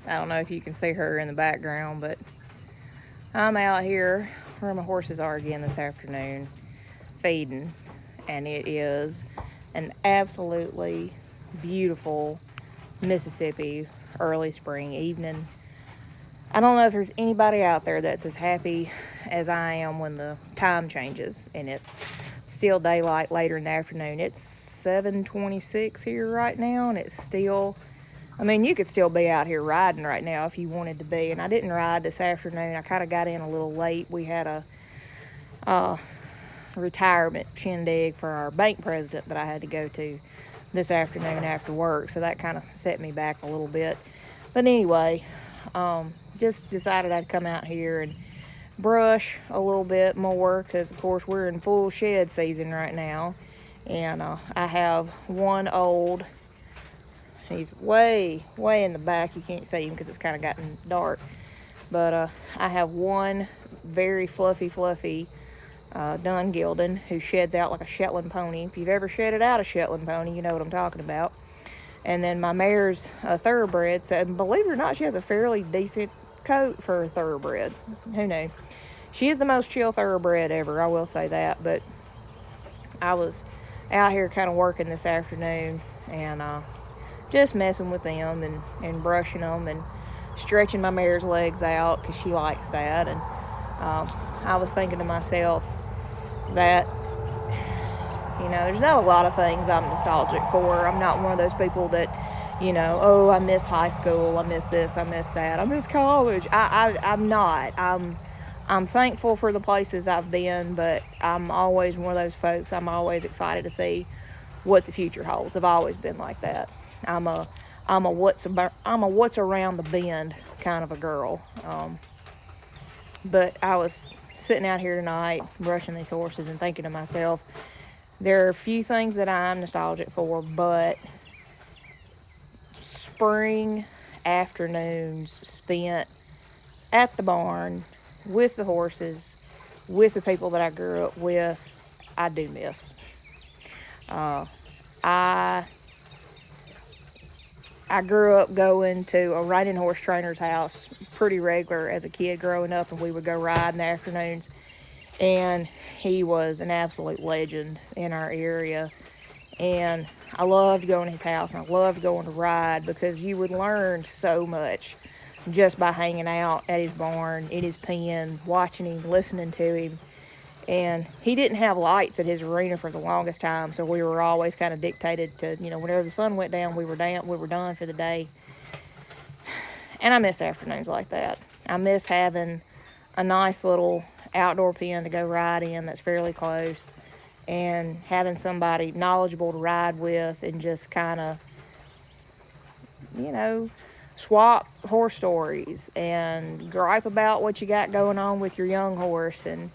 I don't know if you can see her in the background, but I'm out here where my horses are again this afternoon feeding, and it is an absolutely beautiful Mississippi early spring evening. I don't know if there's anybody out there that's as happy as I am when the time changes and it's still daylight later in the afternoon. It's 7:26 here right now, and it's still, I mean, you could still be out here riding right now if you wanted to be. And I didn't ride this afternoon. I kind of got in a little late. We had a uh, retirement shindig for our bank president that I had to go to this afternoon after work, so that kind of set me back a little bit. But anyway, just decided I'd come out here and brush a little bit more because, of course, we're in full shed season right now. And I have one old, he's way in the back. You can't see him because it's kind of gotten dark. But I have one very fluffy dun gelding who sheds out like a Shetland pony. If you've ever shedded out a Shetland pony, you know what I'm talking about. And then my mare's a thoroughbred, so believe it or not, she has a fairly decent coat for a thoroughbred. Who knew? She is the most chill thoroughbred ever, I will say that. But I was out here kind of working this afternoon and just messing with them and brushing them and stretching my mare's legs out because she likes that. And I was thinking to myself that, you know, there's not a lot of things I'm nostalgic for. I'm not one of those people that, you know, oh, I miss high school, I miss this, I miss that, I miss college. I'm not. I'm thankful for the places I've been, but I'm always one of those folks. I'm always excited to see what the future holds. I've always been like that. I'm a I'm a what's around the bend kind of a girl. But I was sitting out here tonight brushing these horses and thinking to myself, there are a few things that I'm nostalgic for, but spring afternoons spent at the barn with the horses, with the people that I grew up with, I do miss. Uh, I I grew up going to a riding horse trainer's house pretty regular as a kid growing up, and we would go ride in the afternoons. And he was an absolute legend in our area. And I loved going to his house, and I loved going to ride because you would learn so much just by hanging out at his barn, in his pen, watching him, listening to him. And he didn't have lights at his arena for the longest time, so we were always kind of dictated to, you know, whenever the sun went down, we were done for the day. And I miss afternoons like that. I miss having a nice little outdoor pen to go ride in that's fairly close, and having somebody knowledgeable to ride with and just kind of, you know, swap horse stories and gripe about what you got going on with your young horse and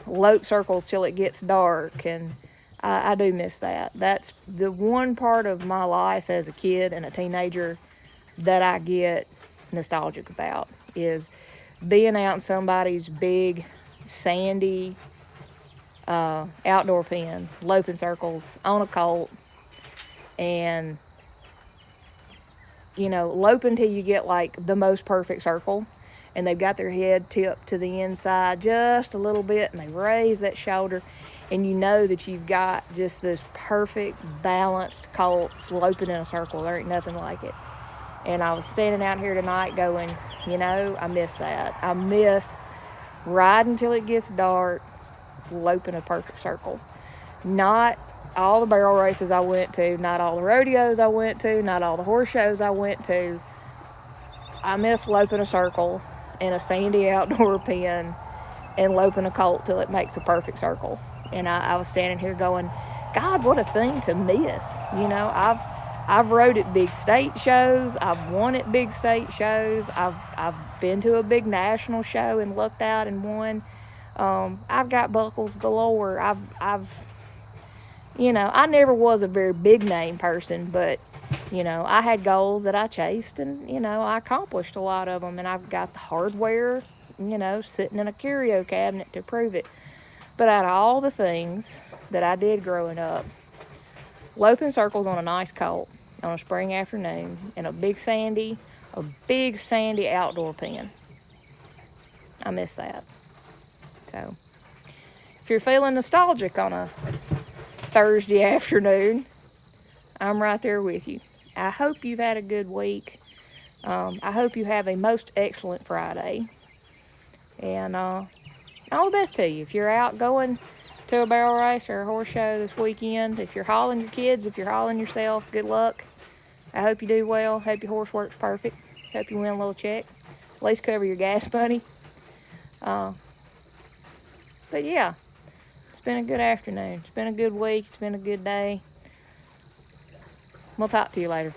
lope circles till it gets dark. And I do miss that. That's the one part of my life as a kid and a teenager that I get nostalgic about is being out in somebody's big sandy outdoor pen, loping circles on a colt, and you know, loping till you get like the most perfect circle, and they've got their head tipped to the inside just a little bit, and they raise that shoulder, and you know that you've got just this perfect balanced colt loping in a circle. There ain't nothing like it. And I was standing out here tonight going, you know, I miss that. I miss riding till it gets dark, loping a perfect circle. Not all the barrel races I went to, not all the rodeos I went to, not all the horse shows I went to. I miss loping a circle in a sandy outdoor pen and loping a colt till it makes a perfect circle. And I was standing here going, God, what a thing to miss. You know, I've rode at big state shows. I've won at big state shows. I've been to a big national show and looked out and won. I've got buckles galore. You know, I never was a very big name person, but, you know, I had goals that I chased, and, you know, I accomplished a lot of them, and I've got the hardware, you know, sitting in a curio cabinet to prove it. But out of all the things that I did growing up, loping circles on a nice colt on a spring afternoon in a big sandy a big sandy outdoor pen. I miss that. So, if you're feeling nostalgic on a Thursday afternoon, I'm right there with you. I hope you've had a good week. I hope you have a most excellent Friday. And all the best to you. If you're out going to a barrel race or a horse show this weekend, if you're hauling your kids, if you're hauling yourself, good luck. I hope you do well. Hope your horse works perfect. Hope you win a little check. At least cover your gas money. But yeah, it's been a good afternoon. It's been a good week. It's been a good day. We'll talk to you later.